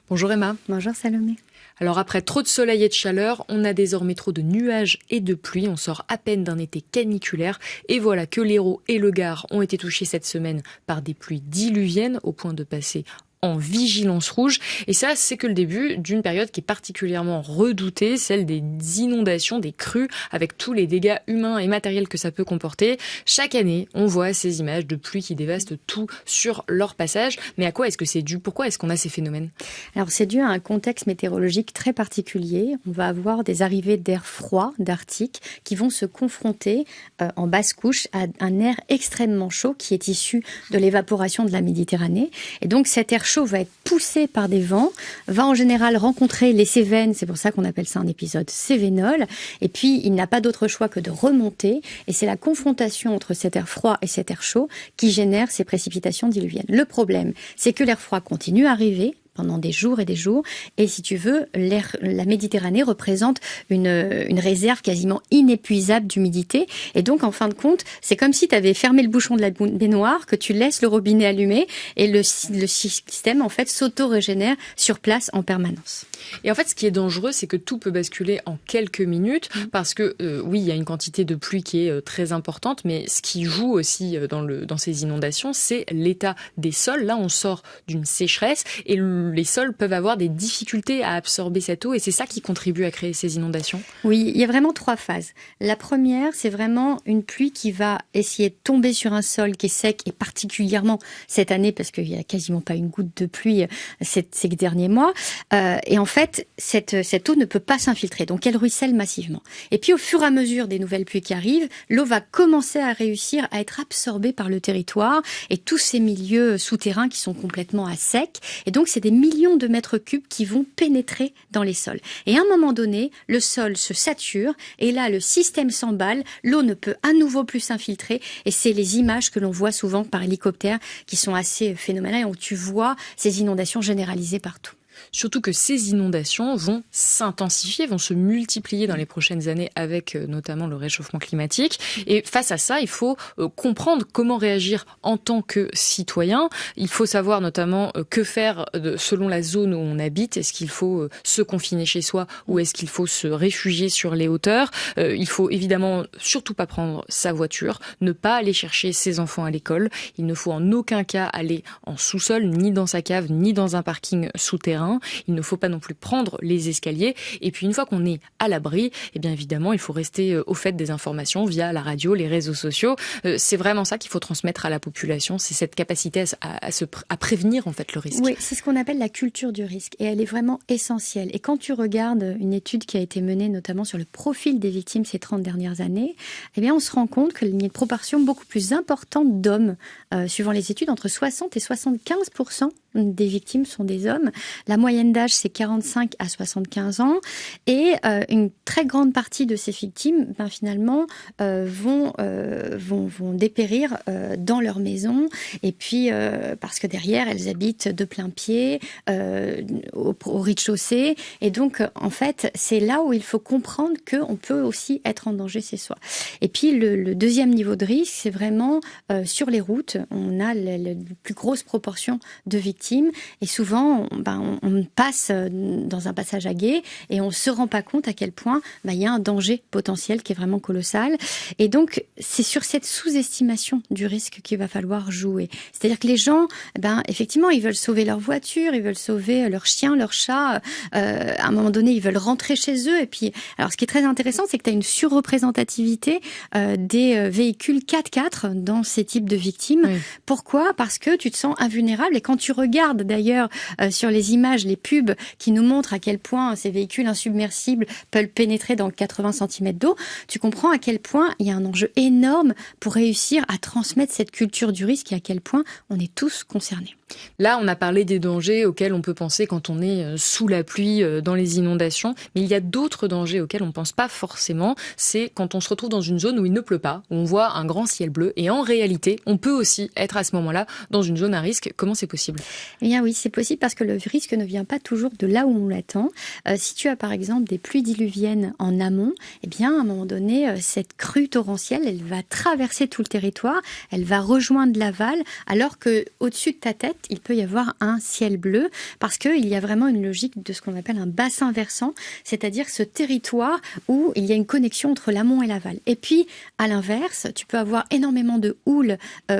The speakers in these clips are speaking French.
Bonjour Emma. Bonjour Salomé. Alors après trop de soleil et de chaleur, on a désormais trop de nuages et de pluie. On sort à peine d'un été caniculaire. Et voilà que l'Hérault et le Gard ont été touchés cette semaine par des pluies diluviennes au point de passer en vigilance rouge. Et ça, c'est que le début d'une période qui est particulièrement redoutée, celle des inondations, des crues, avec tous les dégâts humains et matériels que ça peut comporter. Chaque année, on voit ces images de pluie qui dévastent tout sur leur passage. Mais à quoi est-ce que c'est dû ? Pourquoi est-ce qu'on a ces phénomènes ? Alors, c'est dû à un contexte météorologique très particulier. On va avoir des arrivées d'air froid, d'Arctique, qui vont se confronter en basse couche à un air extrêmement chaud qui est issu de l'évaporation de la Méditerranée. Et donc, cet air chaud va être poussé par des vents, va en général rencontrer les Cévennes, c'est pour ça qu'on appelle ça un épisode cévénol, et puis il n'a pas d'autre choix que de remonter, et c'est la confrontation entre cet air froid et cet air chaud qui génère ces précipitations diluviennes. Le problème, c'est que l'air froid continue à arriver pendant des jours et des jours. Et si tu veux, la Méditerranée représente une réserve quasiment inépuisable d'humidité. Et donc, en fin de compte, c'est comme si tu avais fermé le bouchon de la baignoire, que tu laisses le robinet allumé et le système, en fait, s'auto-régénère sur place en permanence. Et en fait, ce qui est dangereux, c'est que tout peut basculer en quelques minutes parce que, oui, il y a une quantité de pluie qui est très importante, mais ce qui joue aussi dans ces inondations, c'est l'état des sols. Là, on sort d'une sécheresse et les sols peuvent avoir des difficultés à absorber cette eau et c'est ça qui contribue à créer ces inondations. Oui, il y a vraiment 3 phases. La première, c'est vraiment une pluie qui va essayer de tomber sur un sol qui est sec et particulièrement cette année parce qu'il n'y a quasiment pas une goutte de pluie ces derniers mois. Et en fait, cette eau ne peut pas s'infiltrer, donc elle ruisselle massivement. Et puis au fur et à mesure des nouvelles pluies qui arrivent, l'eau va commencer à réussir à être absorbée par le territoire et tous ces milieux souterrains qui sont complètement à sec. Et donc c'est des millions de mètres cubes qui vont pénétrer dans les sols. Et à un moment donné, le sol se sature et là, le système s'emballe, l'eau ne peut à nouveau plus s'infiltrer et c'est les images que l'on voit souvent par hélicoptère qui sont assez phénoménales où tu vois ces inondations généralisées partout. Surtout que ces inondations vont s'intensifier, vont se multiplier dans les prochaines années avec notamment le réchauffement climatique. Et face à ça, il faut comprendre comment réagir en tant que citoyen. Il faut savoir notamment que faire selon la zone où on habite. Est-ce qu'il faut se confiner chez soi ou est-ce qu'il faut se réfugier sur les hauteurs ? Il faut évidemment surtout pas prendre sa voiture, ne pas aller chercher ses enfants à l'école. Il ne faut en aucun cas aller en sous-sol, ni dans sa cave, ni dans un parking souterrain. Il ne faut pas non plus prendre les escaliers. Et puis une fois qu'on est à l'abri, eh bien évidemment, il faut rester au fait des informations via la radio, les réseaux sociaux. C'est vraiment ça qu'il faut transmettre à la population. C'est cette capacité à prévenir en fait le risque. Oui, c'est ce qu'on appelle la culture du risque. Et elle est vraiment essentielle. Et quand tu regardes une étude qui a été menée notamment sur le profil des victimes ces 30 dernières années, eh bien on se rend compte qu'il y a une proportion beaucoup plus importante d'hommes, suivant les études, entre 60 et 75% des victimes sont des hommes. La moyenne d'âge, c'est 45 à 75 ans. Et une très grande partie de ces victimes, finalement, vont dépérir dans leur maison. Et puis, parce que derrière, elles habitent de plein pied, au rez-de-chaussée. Et donc, en fait, c'est là où il faut comprendre qu'on peut aussi être en danger chez soi. Et puis, le deuxième niveau de risque, c'est vraiment sur les routes. On a la plus grosse proportion de victimes. Et souvent, on passe dans un passage à gué et on ne se rend pas compte à quel point il y a un danger potentiel qui est vraiment colossal. Et donc, c'est sur cette sous-estimation du risque qu'il va falloir jouer. C'est-à-dire que les gens, effectivement, ils veulent sauver leur voiture, ils veulent sauver leur chien, leur chat. À un moment donné, ils veulent rentrer chez eux. Et puis, alors, ce qui est très intéressant, c'est que tu as une surreprésentativité des véhicules 4x4 dans ces types de victimes. Oui. Pourquoi ? Parce que tu te sens invulnérable. Et quand tu regarde d'ailleurs sur les images, les pubs qui nous montrent à quel point ces véhicules insubmersibles peuvent pénétrer dans 80 cm d'eau, tu comprends à quel point il y a un enjeu énorme pour réussir à transmettre cette culture du risque et à quel point on est tous concernés. Là, on a parlé des dangers auxquels on peut penser quand on est sous la pluie, dans les inondations. Mais il y a d'autres dangers auxquels on ne pense pas forcément. C'est quand on se retrouve dans une zone où il ne pleut pas, où on voit un grand ciel bleu. Et en réalité, on peut aussi être à ce moment-là dans une zone à risque. Comment c'est possible ? Eh bien oui, c'est possible parce que le risque ne vient pas toujours de là où on l'attend. Si tu as par exemple des pluies diluviennes en amont, eh bien à un moment donné, cette crue torrentielle, elle va traverser tout le territoire, elle va rejoindre l'aval, alors que au-dessus de ta tête, il peut y avoir un ciel bleu parce qu'il y a vraiment une logique de ce qu'on appelle un bassin versant, c'est-à-dire ce territoire où il y a une connexion entre l'amont et l'aval. Et puis, à l'inverse, tu peux avoir énormément de houle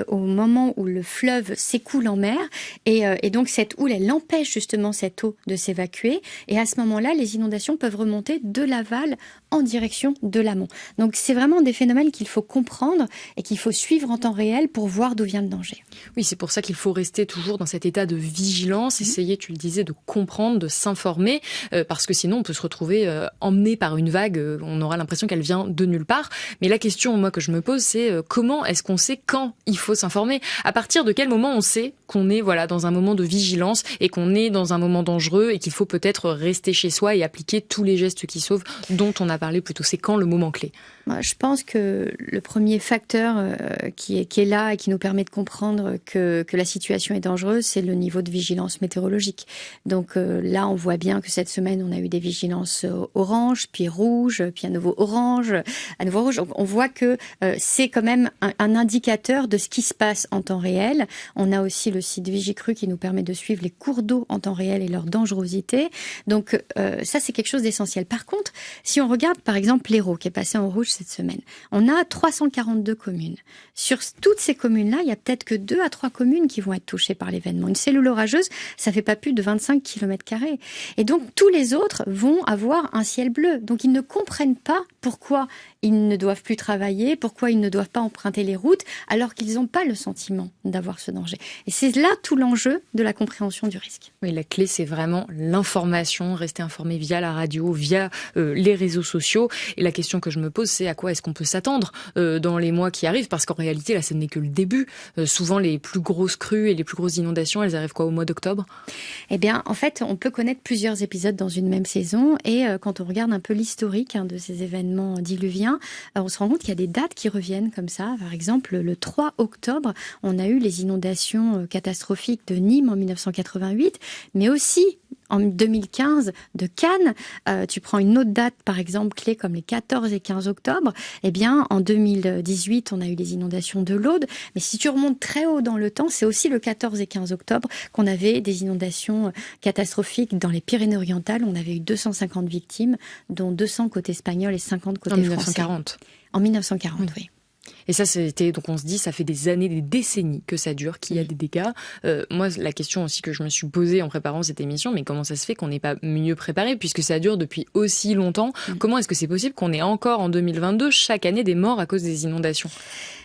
au moment où le fleuve s'écoule en mer et donc cette houle, elle empêche justement cette eau de s'évacuer et à ce moment-là, les inondations peuvent remonter de l'aval en direction de l'amont. Donc c'est vraiment des phénomènes qu'il faut comprendre et qu'il faut suivre en temps réel pour voir d'où vient le danger. Oui, c'est pour ça qu'il faut rester toujours dans cet état de vigilance, essayer, tu le disais, de comprendre, de s'informer, parce que sinon on peut se retrouver emmené par une vague, on aura l'impression qu'elle vient de nulle part. Mais la question, moi, que je me pose, c'est comment est-ce qu'on sait quand il faut s'informer ? À partir de quel moment on sait qu'on est dans un moment de vigilance et qu'on est dans un moment dangereux et qu'il faut peut-être rester chez soi et appliquer tous les gestes qui sauvent dont on a parlé plus tôt. C'est quand le moment clé ? Je pense que le premier facteur qui est là et qui nous permet de comprendre que la situation est dangereuse, c'est le niveau de vigilance météorologique. Donc là, on voit bien que cette semaine, on a eu des vigilances orange, puis rouge, puis à nouveau orange, à nouveau rouge. Donc on voit que c'est quand même un indicateur de ce qui se passe en temps réel. On a aussi le site Vigicru qui nous permet de suivre les cours d'eau en temps réel et leur dangerosité. Donc ça, c'est quelque chose d'essentiel. Par contre, si on regarde par exemple l'Hérault qui est passé en rouge cette semaine, on a 342 communes. Sur toutes ces communes-là, il y a peut-être que 2 à 3 communes qui vont être touchées par l'événement. Une cellule orageuse, ça fait pas plus de 25 km². Et donc, tous les autres vont avoir un ciel bleu. Donc, ils ne comprennent pas pourquoi ils ne doivent plus travailler, pourquoi ils ne doivent pas emprunter les routes, alors qu'ils n'ont pas le sentiment d'avoir ce danger. Et c'est là tout l'enjeu de la compréhension du risque. Oui, la clé, c'est vraiment l'information, rester informé via la radio, via les réseaux sociaux. Et la question que je me pose, c'est à quoi est-ce qu'on peut s'attendre dans les mois qui arrivent ? Parce qu'en réalité, là, ce n'est que le début. Souvent, les plus grosses crues et les plus grosses inondations, elles arrivent au mois d'octobre ? Eh bien, en fait, on peut connaître plusieurs épisodes dans une même saison. Et quand on regarde un peu l'historique de ces événements diluviens, on se rend compte qu'il y a des dates qui reviennent comme ça. Par exemple, le 3 octobre, on a eu les inondations catastrophiques de Nîmes en 1988, mais aussi en 2015 de Cannes. Tu prends une autre date, par exemple, clé comme les 14 et 15 octobre. Eh bien, en 2018, on a eu les inondations de l'Aude. Mais si tu remontes très haut dans le temps, c'est aussi le 14 et 15 octobre qu'on avait des inondations catastrophiques dans les Pyrénées-Orientales. On avait eu 250 victimes, dont 200 côté espagnol et 50 côté français. En 1940. En 1940, oui. Et ça, donc on se dit, ça fait des années, des décennies que ça dure, qu'il y a des dégâts. Moi, la question aussi que je me suis posée en préparant cette émission, mais comment ça se fait qu'on n'est pas mieux préparé, puisque ça dure depuis aussi longtemps ? Comment est-ce que c'est possible qu'on ait encore en 2022 chaque année des morts à cause des inondations ?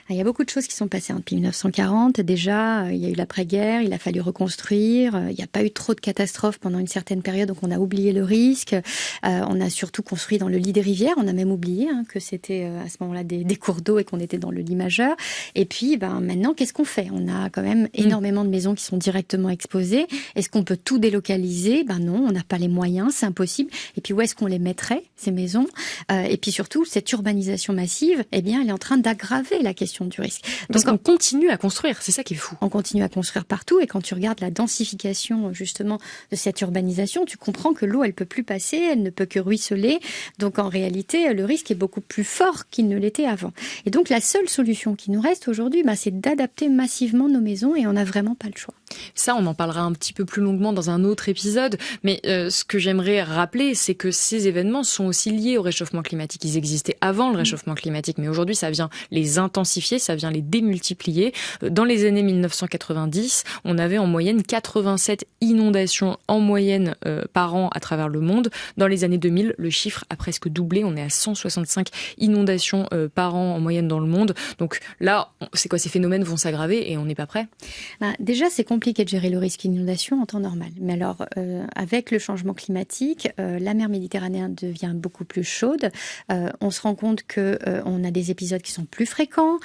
Il y a beaucoup de choses qui sont passées depuis 1940. Déjà, il y a eu l'après-guerre, il a fallu reconstruire. Il n'y a pas eu trop de catastrophes pendant une certaine période, donc on a oublié le risque. On a surtout construit dans le lit des rivières. On a même oublié que c'était à ce moment-là des cours d'eau et qu'on était dans le lit majeur. Et puis, maintenant, qu'est-ce qu'on fait ? On a quand même énormément de maisons qui sont directement exposées. Est-ce qu'on peut tout délocaliser ? Non, on n'a pas les moyens, c'est impossible. Et puis, où est-ce qu'on les mettrait, ces maisons ? Et puis surtout, cette urbanisation massive, elle est en train d'aggraver la question du risque. Donc on continue à construire, c'est ça qui est fou. On continue à construire partout et quand tu regardes la densification justement de cette urbanisation, tu comprends que l'eau elle peut plus passer, elle ne peut que ruisseler. Donc en réalité, le risque est beaucoup plus fort qu'il ne l'était avant. Et donc la seule solution qui nous reste aujourd'hui, c'est d'adapter massivement nos maisons et on n'a vraiment pas le choix. Ça, on en parlera un petit peu plus longuement dans un autre épisode. Mais ce que j'aimerais rappeler, c'est que ces événements sont aussi liés au réchauffement climatique. Ils existaient avant le réchauffement climatique, mais aujourd'hui, ça vient les intensifier, ça vient les démultiplier. Dans les années 1990, on avait en moyenne 87 inondations en moyenne par an à travers le monde. Dans les années 2000, le chiffre a presque doublé. On est à 165 inondations par an en moyenne dans le monde. Donc là, c'est quoi ? Ces phénomènes vont s'aggraver et on n'est pas prêt ? Déjà, c'est compliqué de gérer le risque inondation en temps normal. Mais alors, avec le changement climatique, la mer Méditerranée devient beaucoup plus chaude. On se rend compte qu'on a des épisodes qui sont plus fréquents,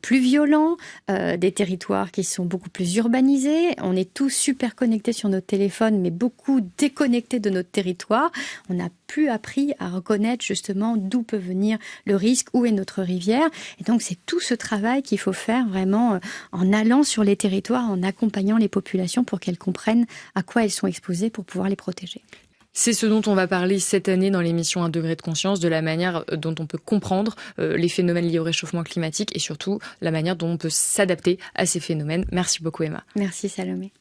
plus violents, des territoires qui sont beaucoup plus urbanisés. On est tous super connectés sur notre téléphone, mais beaucoup déconnectés de notre territoire. On n'a plus appris à reconnaître justement d'où peut venir le risque, où est notre rivière. Et donc, c'est tout ce travail qu'il faut faire vraiment en allant sur les territoires, en accompagnant les populations pour qu'elles comprennent à quoi elles sont exposées pour pouvoir les protéger. C'est ce dont on va parler cette année dans l'émission 1 degré de conscience, de la manière dont on peut comprendre les phénomènes liés au réchauffement climatique et surtout la manière dont on peut s'adapter à ces phénomènes. Merci beaucoup Emma. Merci Salomé.